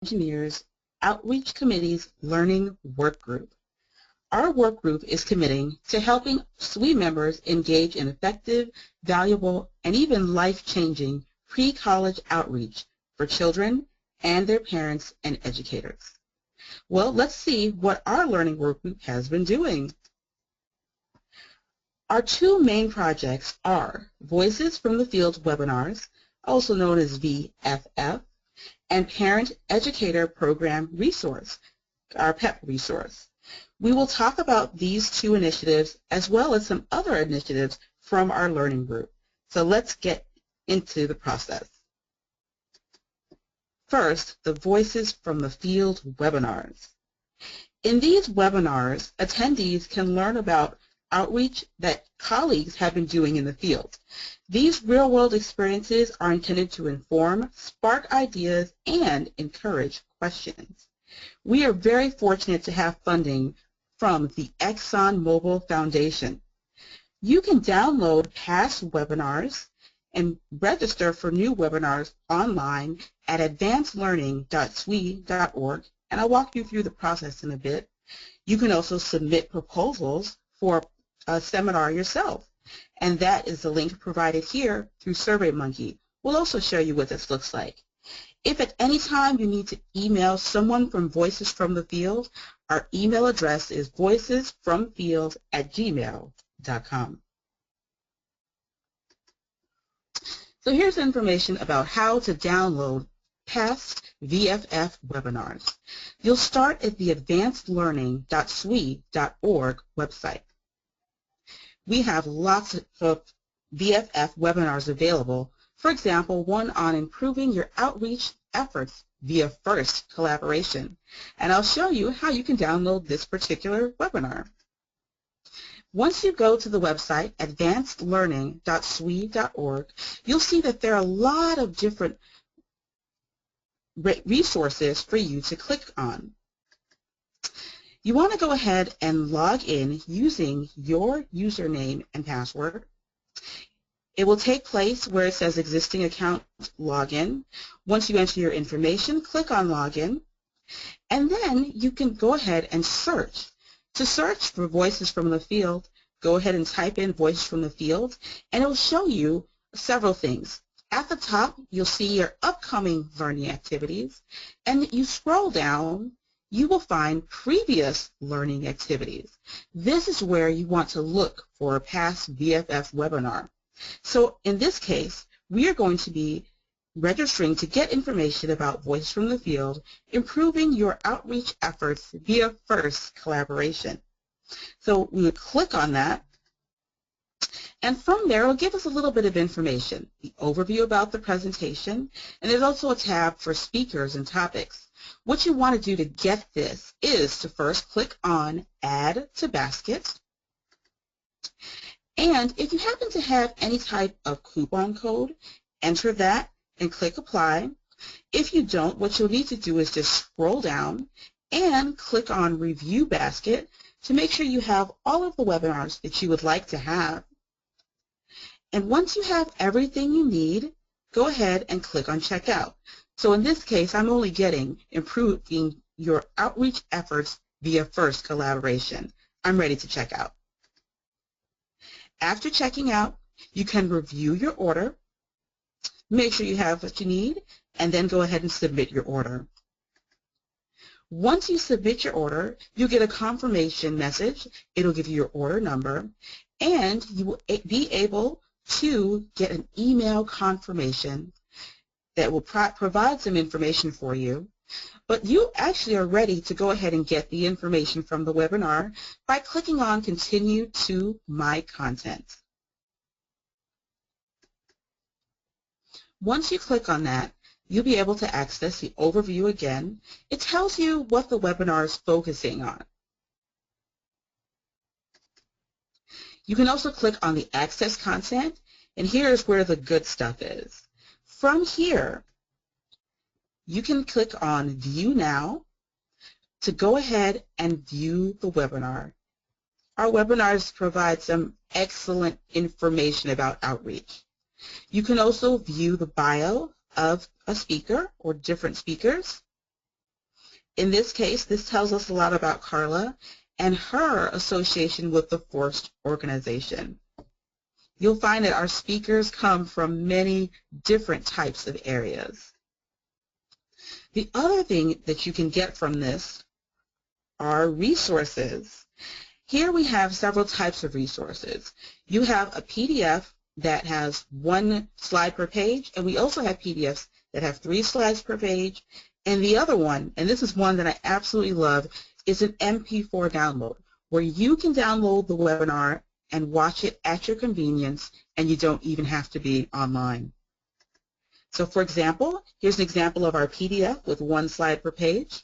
Engineers Outreach Committee's Learning Workgroup. Our workgroup is committing to helping SWE members engage in effective, valuable, and even life-changing pre-college outreach for children and their parents and educators. Well, let's see what our learning workgroup has been doing. Our two main projects are Voices from the Field webinars, also known as VFF, and Parent Educator Program Resource, our PEP resource. We will talk about these two initiatives as well as some other initiatives from our learning group. So let's get into the process. First, the Voices from the Field webinars. In these webinars, attendees can learn about outreach that colleagues have been doing in the field. These real-world experiences are intended to inform, spark ideas, and encourage questions. We are very fortunate to have funding from the ExxonMobil Foundation. You can download past webinars and register for new webinars online at advancedlearning.swe.org, and I'll walk you through the process in a bit. You can also submit proposals for a seminar yourself, and that is the link provided here through SurveyMonkey. We'll also show you what this looks like. If at any time you need to email someone from Voices from the Field, our email address is voicesfromfield@gmail.com. So here's information about how to download past VFF webinars. You'll start at the advancedlearning.swe.org website. We have lots of VFF webinars available. For example, one on improving your outreach efforts via FIRST collaboration. And I'll show you how you can download this particular webinar. Once you go to the website, advancedlearning.swe.org, you'll see that there are a lot of different resources for you to click on. You want to go ahead and log in using your username and password. It will take place where it says existing account login. Once you enter your information, click on login, and then you can go ahead and search. To search for Voices from the Field, go ahead and type in Voices from the Field, and it will show you several things. At the top, you'll see your upcoming learning activities, and you scroll down, you will find previous learning activities. This is where you want to look for a past VFF webinar. So in this case, we are going to be registering to get information about Voices from the Field, improving your outreach efforts via FIRST collaboration. So we would click on that, and from there it will give us a little bit of information, the overview about the presentation, and there's also a tab for speakers and topics. What you want to do to get this is to first click on Add to Basket. And if you happen to have any type of coupon code, enter that and click Apply. If you don't, what you'll need to do is just scroll down and click on Review Basket to make sure you have all of the webinars that you would like to have. And once you have everything you need, go ahead and click on Checkout. So in this case, I'm only getting improving your outreach efforts via FIRST collaboration. I'm ready to check out. After checking out, you can review your order, make sure you have what you need, and then go ahead and submit your order. Once you submit your order, you'll get a confirmation message. It'll give you your order number, and you will be able to get an email confirmation that will provide some information for you. But you actually are ready to go ahead and get the information from the webinar by clicking on Continue to My Content. Once you click on that, you'll be able to access the overview again. It tells you what the webinar is focusing on. You can also click on the Access Content, and here's where the good stuff is. From here, you can click on View Now to go ahead and view the webinar. Our webinars provide some excellent information about outreach. You can also view the bio of a speaker or different speakers. In this case, this tells us a lot about Carla and her association with the FORCE organization. You'll find that our speakers come from many different types of areas. The other thing that you can get from this are resources. Here we have several types of resources. You have a PDF that has 1 slide per page, and we also have PDFs that have 3 slides per page. And the other one, and this is one that I absolutely love, is an MP4 download, where you can download the webinar and watch it at your convenience, and you don't even have to be online. So for example, here's an example of our PDF with 1 slide per page.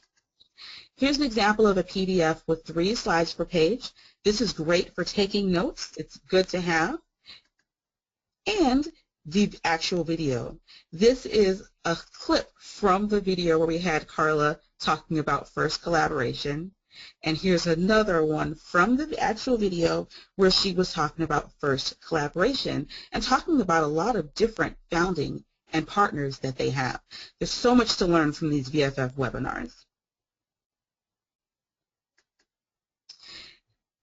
Here's an example of a PDF with 3 slides per page. This is great for taking notes. It's good to have. And the actual video. This is a clip from the video where we had Carla talking about FIRST collaboration. And here's another one from the actual video where she was talking about FIRST collaboration and talking about a lot of different founding and partners that they have. There's so much to learn from these VFF webinars.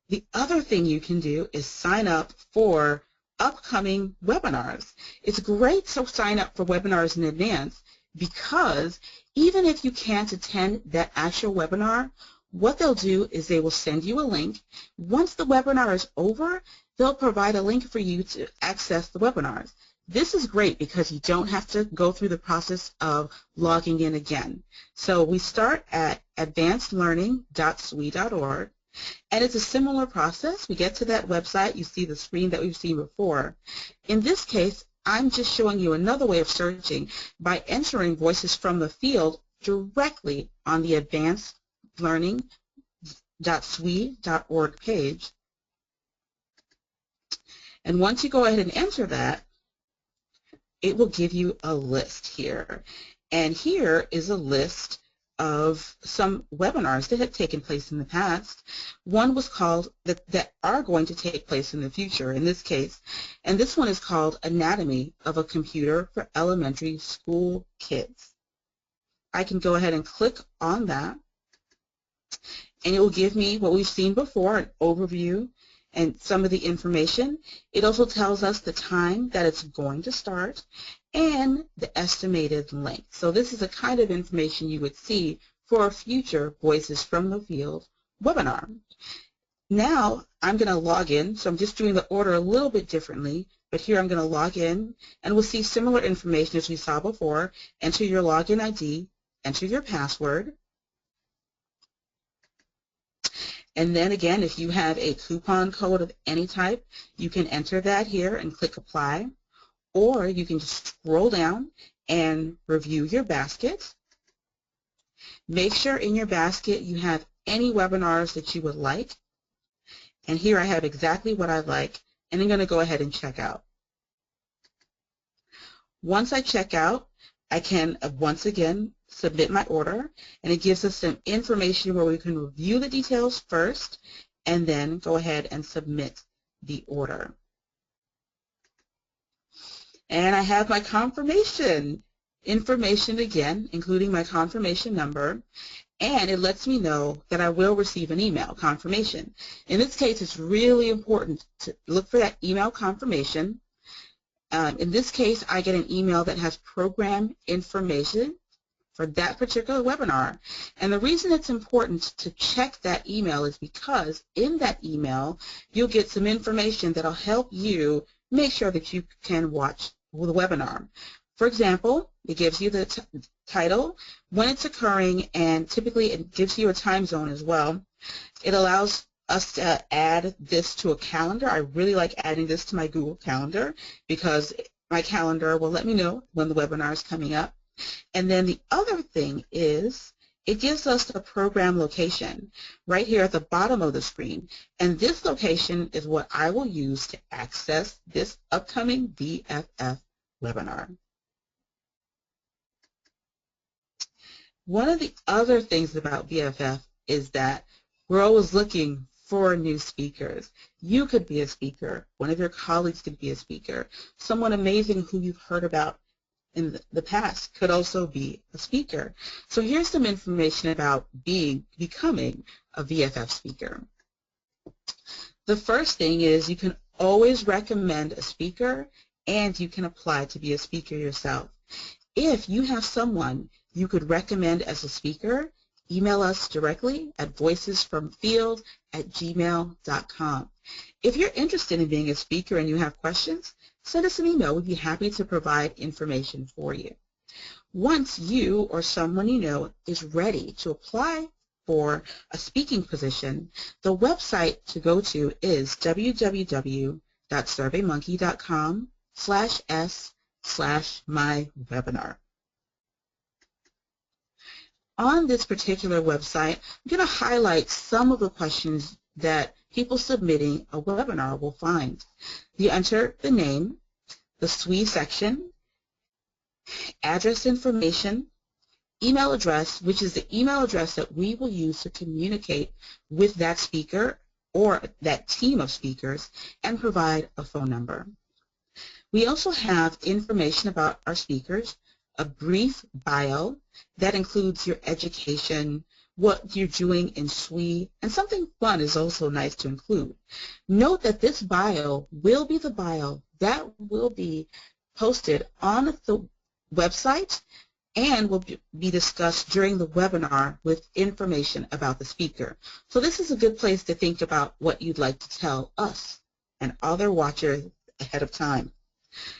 The other thing you can do is sign up for upcoming webinars. It's great to sign up for webinars in advance because even if you can't attend that actual webinar, what they'll do is they will send you a link. Once the webinar is over, they'll provide a link for you to access the webinars. This is great because you don't have to go through the process of logging in again. So we start at advancedlearning.swe.org. And it's a similar process. We get to that website. You see the screen that we've seen before. In this case, I'm just showing you another way of searching by entering voices from the field directly on the advancedlearning.swe.org page. And once you go ahead and enter that, it will give you a list here. And here is a list of some webinars that have taken place in the past. One was called, that are going to take place in the future in this case, and this one is called Anatomy of a Computer for Elementary School Kids. I can go ahead and click on that, and it will give me what we've seen before, an overview and some of the information. It also tells us the time that it's going to start and the estimated length. So this is the kind of information you would see for a future Voices from the Field webinar. Now I'm going to log in, so I'm just doing the order a little bit differently, but here I'm going to log in, and we'll see similar information as we saw before. Enter your login ID, enter your password, and then again, if you have a coupon code of any type, you can enter that here and click Apply. Or you can just scroll down and review your basket. Make sure in your basket you have any webinars that you would like. And here I have exactly what I like, and I'm going to go ahead and check out. Once I check out, I can once again submit my order, and it gives us some information where we can review the details first and then go ahead and submit the order. And I have my confirmation information again, including my confirmation number, and it lets me know that I will receive an email confirmation. In this case, it's really important to look for that email confirmation. In this case, I get an email that has program information for that particular webinar. And the reason it's important to check that email is because in that email, you'll get some information that will help you make sure that you can watch the webinar. For example, it gives you the title, when it's occurring, and typically it gives you a time zone as well. It allows us to add this to a calendar. I really like adding this to my Google Calendar because my calendar will let me know when the webinar is coming up. And then the other thing is it gives us a program location right here at the bottom of the screen. And this location is what I will use to access this upcoming VFF webinar. One of the other things about VFF is that we're always looking for new speakers. You could be a speaker. One of your colleagues could be a speaker. Someone amazing who you've heard about in the past could also be a speaker. So here's some information about becoming a VFF speaker. The first thing is you can always recommend a speaker, and you can apply to be a speaker yourself. If you have someone you could recommend as a speaker, email us directly at voicesfromthefield@gmail.com. If you're interested in being a speaker and you have questions, send us an email. We'd be happy to provide information for you. Once you or someone you know is ready to apply for a speaking position, the website to go to is www.surveymonkey.com/s/mywebinar. On this particular website, I'm going to highlight some of the questions that people submitting a webinar will find. You enter the name, the SWE section, address information, email address, which is the email address that we will use to communicate with that speaker or that team of speakers, and provide a phone number. We also have information about our speakers, a brief bio that includes your education, what you're doing in SWE, and something fun is also nice to include. Note that this bio will be the bio that will be posted on the website and will be discussed during the webinar with information about the speaker. So this is a good place to think about what you'd like to tell us and other watchers ahead of time.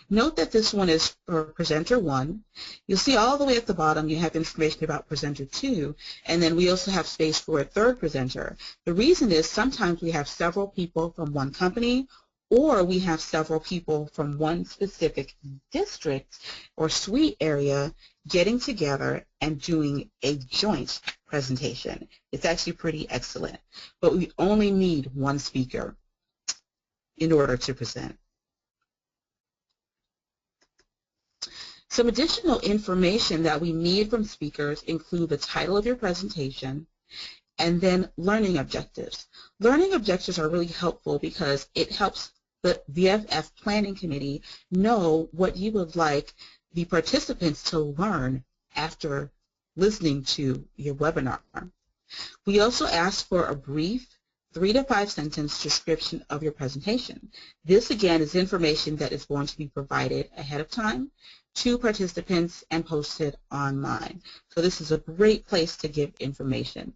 Note that this one is for presenter 1. You'll see all the way at the bottom you have information about presenter 2, and then we also have space for a third presenter. The reason is sometimes we have several people from one company, or we have several people from one specific district or SWE area getting together and doing a joint presentation. It's actually pretty excellent, but we only need one speaker in order to present. Some additional information that we need from speakers include the title of your presentation and then learning objectives. Learning objectives are really helpful because it helps the VFF Planning Committee know what you would like the participants to learn after listening to your webinar. We also ask for a brief 3 to 5 sentence description of your presentation. This again is information that is going to be provided ahead of time to participants and posted online. So this is a great place to give information.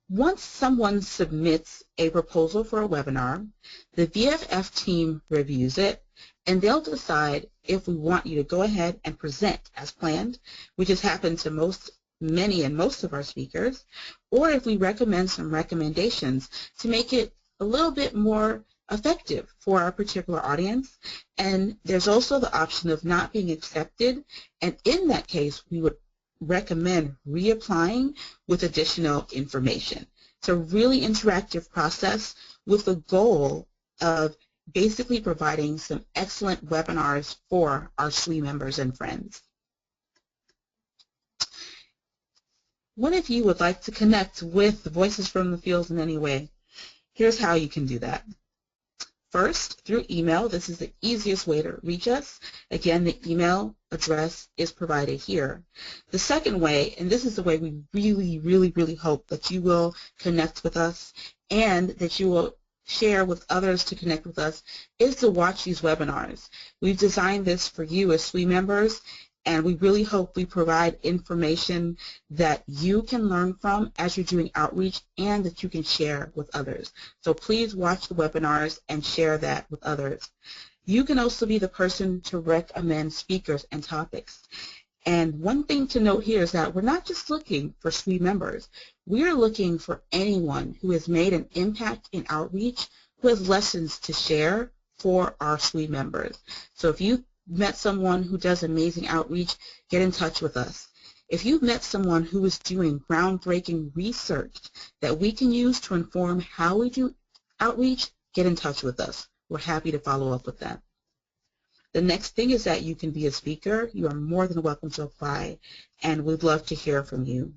Once someone submits a proposal for a webinar, the VFF team reviews it, and they'll decide if we want you to go ahead and present as planned, which has happened to many and most of our speakers, or if we recommend some recommendations to make it a little bit more effective for our particular audience. And there's also the option of not being accepted, and in that case we would recommend reapplying with additional information. It's a really interactive process with the goal of basically providing some excellent webinars for our SWE members and friends. What if you would like to connect with Voices from the Field in any way? Here's how you can do that. First, through email. This is the easiest way to reach us. Again, the email address is provided here. The second way, and this is the way we really hope that you will connect with us and that you will share with others to connect with us, is to watch these webinars. We've designed this for you as SWE members, and we really hope we provide information that you can learn from as you're doing outreach and that you can share with others. So please watch the webinars and share that with others. You can also be the person to recommend speakers and topics. And one thing to note here is that we're not just looking for SWE members. We are looking for anyone who has made an impact in outreach, who has lessons to share for our SWE members. So if you met someone who does amazing outreach, get in touch with us. If you've met someone who is doing groundbreaking research that we can use to inform how we do outreach, get in touch with us. We're happy to follow up with that. The next thing is that you can be a speaker. You are more than welcome to apply, and we'd love to hear from you.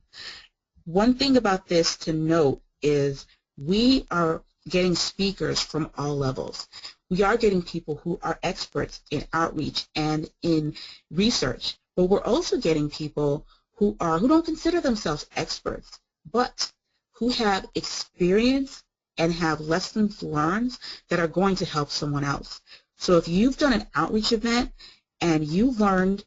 One thing about this to note is we are getting speakers from all levels. We are getting people who are experts in outreach and in research, but we're also getting people who don't consider themselves experts, but who have experience and have lessons learned that are going to help someone else. So if you've done an outreach event and you learned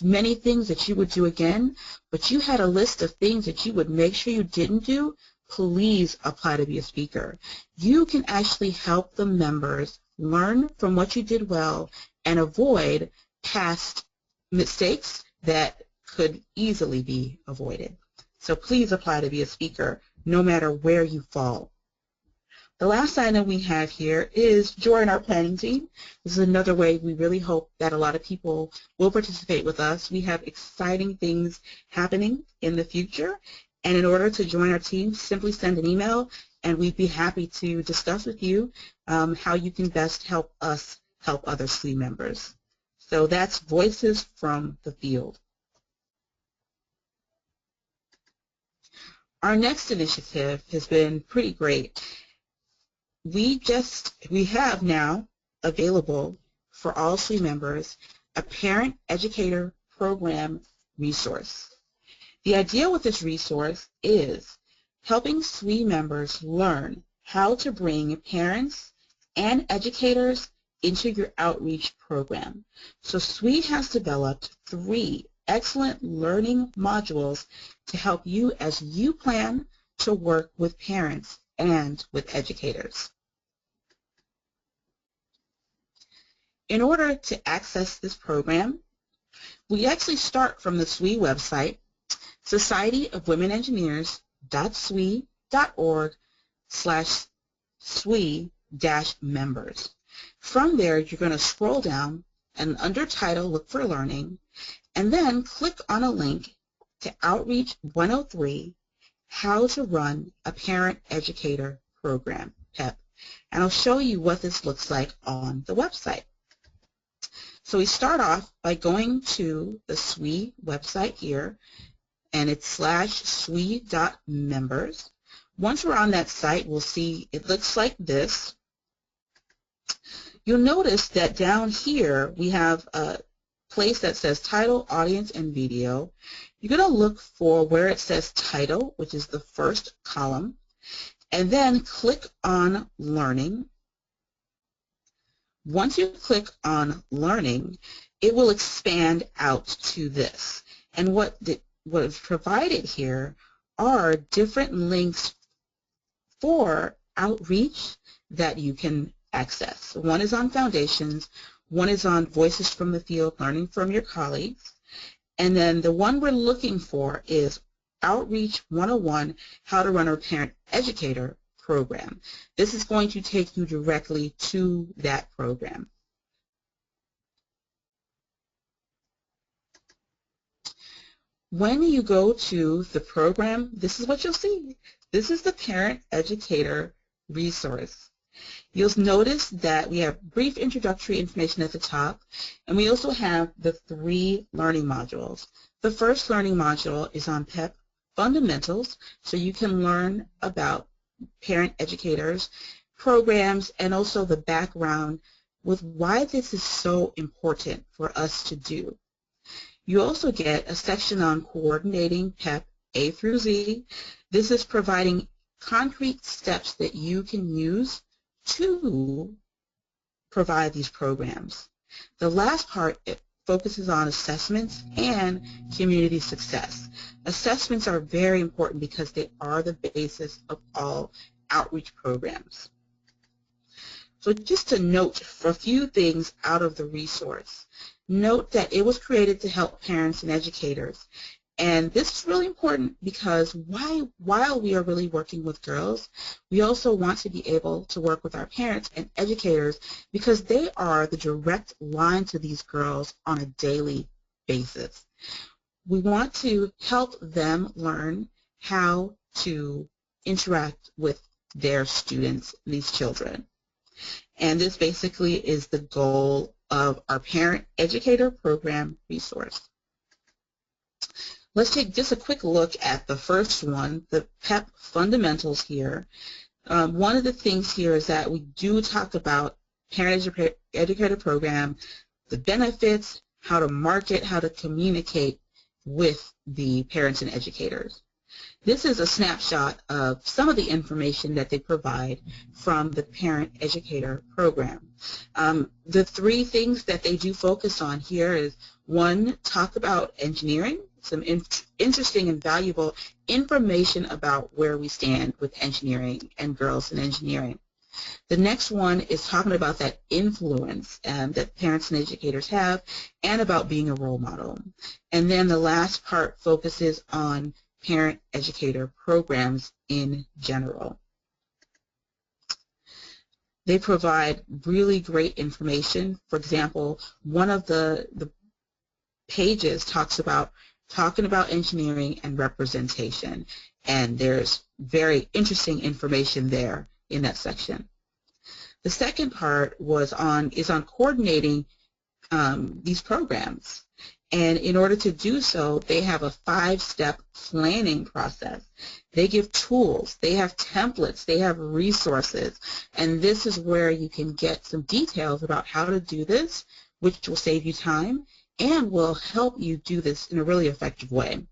many things that you would do again, but you had a list of things that you would make sure you didn't do, please apply to be a speaker. You can actually help the members learn from what you did well and avoid past mistakes that could easily be avoided. So please apply to be a speaker, no matter where you fall. The last item we have here is join our planning team. This is another way we really hope that a lot of people will participate with us. We have exciting things happening in the future, and in order to join our team, simply send an email, and we'd be happy to discuss with you how you can best help us help other SWE members. So that's Voices from the Field. Our next initiative has been pretty great. We have now available for all SWE members a Parent Educator Program resource. The idea with this resource is helping SWE members learn how to bring parents and educators into your outreach program. So SWE has developed 3 excellent learning modules to help you as you plan to work with parents and with educators. In order to access this program, we actually start from the SWE website, societyofwomenengineers.swe.org/SWE-members. From there, you're going to scroll down and under title, look for learning, and then click on a link to Outreach 103, How to Run a Parent Educator Program, PEP. And I'll show you what this looks like on the website. So we start off by going to the SWE website here, and it's /SWE.members. Once we're on that site, we'll see it looks like this. You'll notice that down here we have a place that says Title, Audience, and Video. You're going to look for where it says Title, which is the first column, and then click on Learning. Once you click on Learning, it will expand out to this. And what is provided here are different links for outreach that you can access. One is on foundations, one is on Voices from the Field, learning from your colleagues, and then the one we're looking for is Outreach 101, How to Run a Parent Educator Program. This is going to take you directly to that program. When you go to the program, this is what you'll see. This is the Parent Educator resource. You'll notice that we have brief introductory information at the top, and we also have the 3 learning modules. The first learning module is on PEP Fundamentals, so you can learn about parent educators, programs, and also the background with why this is so important for us to do. You also get a section on coordinating PEP A through Z. This is providing concrete steps that you can use to provide these programs. The last part, it focuses on assessments and community success. Assessments are very important because they are the basis of all outreach programs. So just to note for a few things out of the resource, note that it was created to help parents and educators. And this is really important because while we are really working with girls, we also want to be able to work with our parents and educators because they are the direct line to these girls on a daily basis. We want to help them learn how to interact with their students, these children. And this basically is the goal of our Parent Educator Program resource. Let's take just a quick look at the first one, the PEP Fundamentals here. One of the things here is that we do talk about Parent Educator program, the benefits, how to market, how to communicate with the parents and educators. This is a snapshot of some of the information that they provide from the Parent Educator program. The three things that they do focus on here is, one, talk about engineering, some interesting and valuable information about where we stand with engineering and girls in engineering. The next one is talking about that influence that parents and educators have and about being a role model. And then the last part focuses on parent educator programs in general. They provide really great information. For example, one of the pages talks about talking about engineering and representation, and there's very interesting information there in that section. The second part is on coordinating these programs. And in order to do so, they have a 5-step planning process. They give tools, they have templates, they have resources, and this is where you can get some details about how to do this, which will save you time and will help you do this in a really effective way.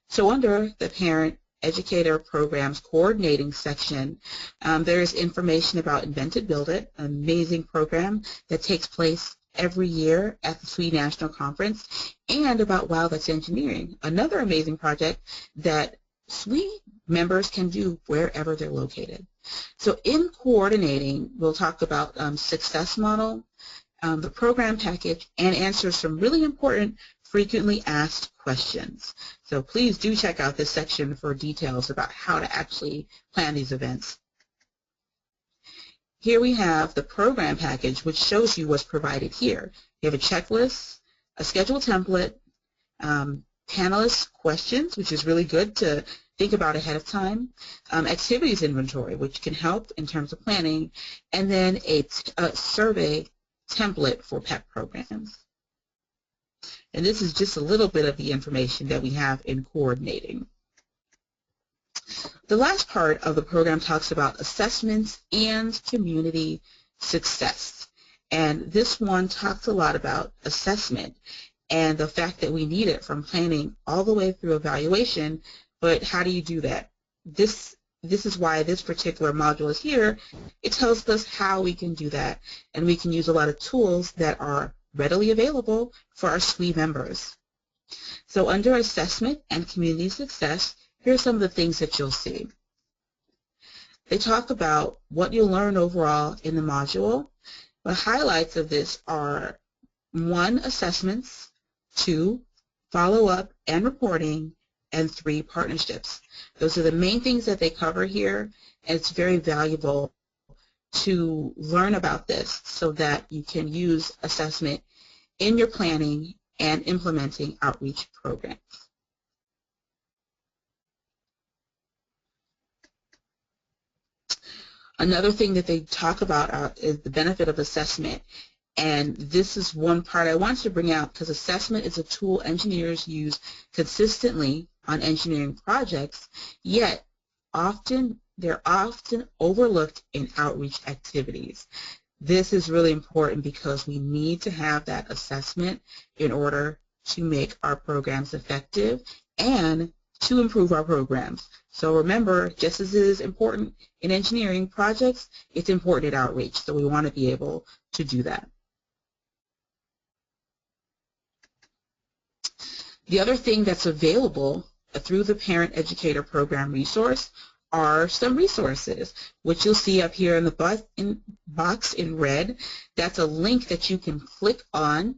So under the Parent Educator Programs Coordinating section, there is information about Invent It, Build It, an amazing program that takes place every year at the SWE National Conference, and about Wow, That's Engineering, another amazing project that SWE members can do wherever they're located. So in coordinating, we'll talk about success model, the program package, and answer some really important frequently asked questions. So please do check out this section for details about how to actually plan these events. Here we have the program package, which shows you what's provided here. You have a checklist, a schedule template, panelist questions, which is really good to think about ahead of time, activities inventory, which can help in terms of planning, and then a survey template for PEP programs. And this is just a little bit of the information that we have in coordinating. The last part of the program talks about assessments and community success. And this one talks a lot about assessment and the fact that we need it from planning all the way through evaluation. But how do you do that? This is why this particular module is here. It tells us how we can do that, and we can use a lot of tools that are readily available for our SWE members. So under assessment and community success, here are some of the things that you'll see. They talk about what you'll learn overall in the module. The highlights of this are 1, assessments, 2, follow-up and reporting, and 3, partnerships. Those are the main things that they cover here, and it's very valuable to learn about this so that you can use assessment in your planning and implementing outreach programs. Another thing that they talk about is the benefit of assessment, and this is one part I wanted to bring out because assessment is a tool engineers use consistently on engineering projects, yet they're often overlooked in outreach activities. This is really important because we need to have that assessment in order to make our programs effective and to improve our programs. So remember, just as it is important in engineering projects, it's important in outreach, so we want to be able to do that. The other thing that's available through the Parent Educator Program resource are some resources, which you'll see up here in the box in red. That's a link that you can click on,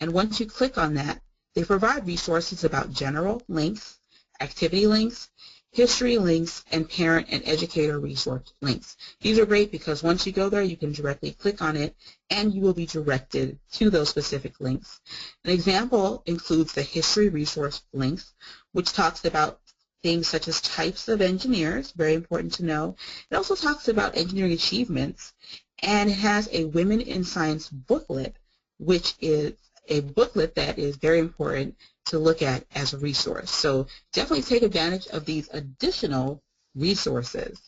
and once you click on that, they provide resources about general links, activity links, history links, and parent and educator resource links. These are great because once you go there, you can directly click on it and you will be directed to those specific links. An example includes the history resource links, which talks about things such as types of engineers, very important to know. It also talks about engineering achievements, and it has a Women in Science booklet, which is a booklet that is very important to look at as a resource. So definitely take advantage of these additional resources.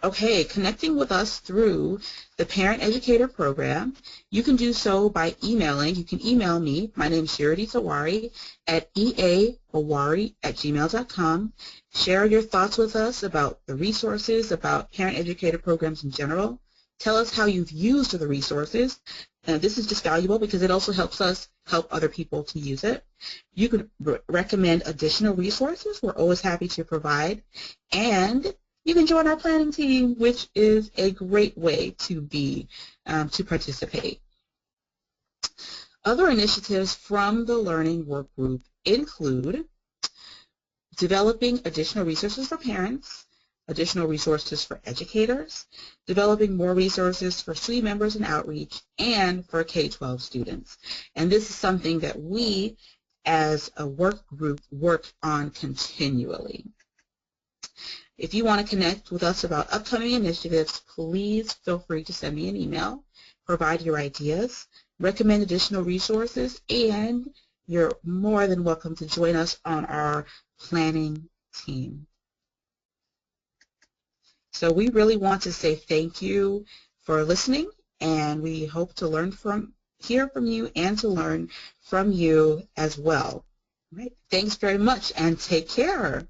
Okay, connecting with us through the Parent Educator program, you can do so by emailing. You can email me. My name is Shirley Sawari at eaawari@gmail.com. Share your thoughts with us about the resources, about Parent Educator programs in general. Tell us how you've used the resources. This is just valuable because it also helps us help other people to use it. You can recommend additional resources. We're always happy to provide. And you can join our planning team, which is a great way to participate. Other initiatives from the Learning Workgroup include developing additional resources for parents, additional resources for educators, developing more resources for SWE members and outreach, and for K-12 students. And this is something that we, as a work group, work on continually. If you want to connect with us about upcoming initiatives, please feel free to send me an email, provide your ideas, recommend additional resources, and you're more than welcome to join us on our planning team. So we really want to say thank you for listening, and we hope to hear from you and to learn from you as well. All right. Thanks very much, and take care.